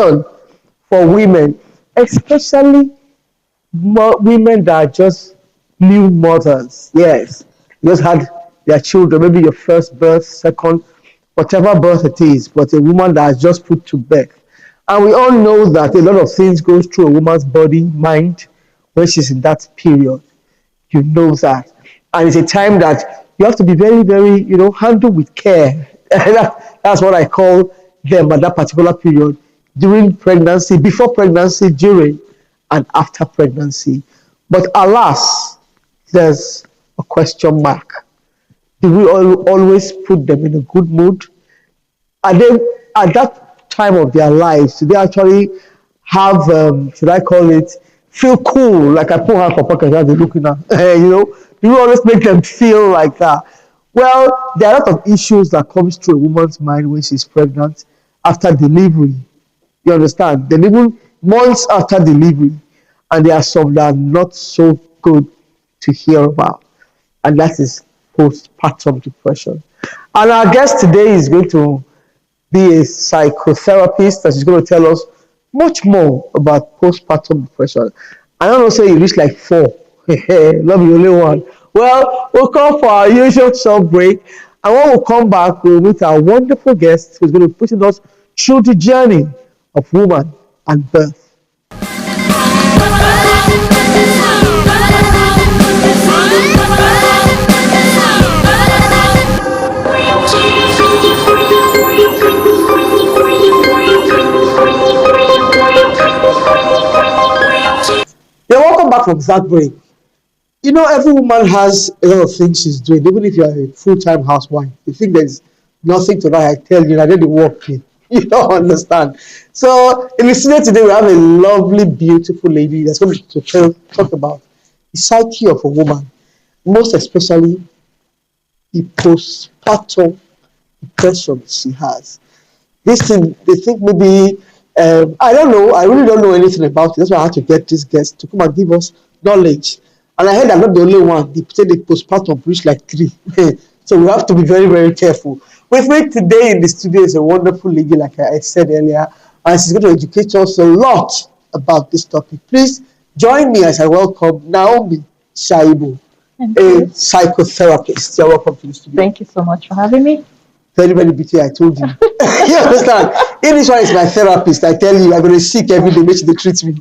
for women, especially women that are just new mothers. Yes, just had their children, maybe your first birth, second, whatever birth it is, but a woman that has just put to birth. And we all know that a lot of things goes through a woman's body, mind, when she's in that period. You know that. And it's a time that you have to be very, very, handle with care. That's what I call them at that particular period during pregnancy, before pregnancy, during, and after pregnancy. But alas, there's a question mark. Do we always put them in a good mood? Are they at that time of their lives? Do they actually have, should I call it, feel cool? Like I put her for pocket as they're looking at, do we always make them feel like that? Well, there are a lot of issues that comes through a woman's mind when she's pregnant after delivery. You understand? Delivery months after delivery, and there are some that are not so good to hear about, and that is postpartum depression. And our guest today is going to be a psychotherapist that is going to tell us much more about postpartum depression. I don't know, say you reach like four. Love you, only one. Well, we'll come for our usual short break. And when we come back, we'll meet our wonderful guest who's going to be pushing us through the journey of woman and birth. Yeah, welcome back from that break. Every woman has a lot of things she's doing, even if you're a full-time housewife. You think there's nothing to that, I tell you, I did the work. You don't understand. So, in the studio today, we have a lovely, beautiful lady that's going to talk about the psyche of a woman, most especially the postpartum depression she has. This thing, they think maybe, I don't know, I really don't know anything about it. That's why I had to get this guest to come and give us knowledge. And I heard I'm not the only one. They say the postpartum reach like 3. So we have to be very, very careful. With me today in the studio is a wonderful lady, like I said earlier, and she's going to educate us a lot about this topic. Please join me as I welcome Naomi Shaibu, a psychotherapist. You're welcome to the studio. Thank you so much for having me. Very, very beauty, I told you. You understand? If this one is my therapist, I tell you, I'm going to seek every day, make sure they treat me.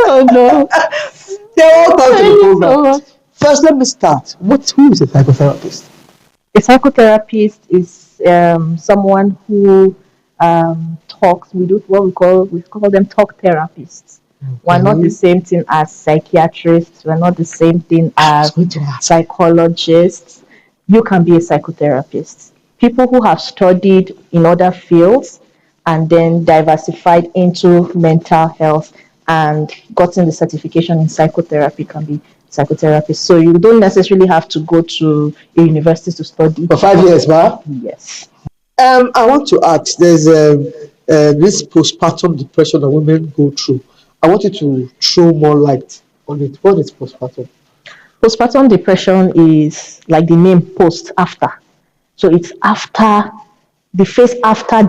Oh, no. Yeah, welcome to the program. So first, let me start. Who is a psychotherapist? A psychotherapist is someone who talks. We do what we call them talk therapists. Okay. We're not the same thing as psychiatrists. We're not the same thing as psychologists. You can be a psychotherapist. People who have studied in other fields and then diversified into mental health and gotten the certification in psychotherapy can be psychotherapists. So you don't necessarily have to go to a university to study. For 5 years, ma? Yes. I want to ask, there's this postpartum depression that women go through. I want you to throw more light on it. What is postpartum? Postpartum depression is like the name post, after. So it's after, the phase after the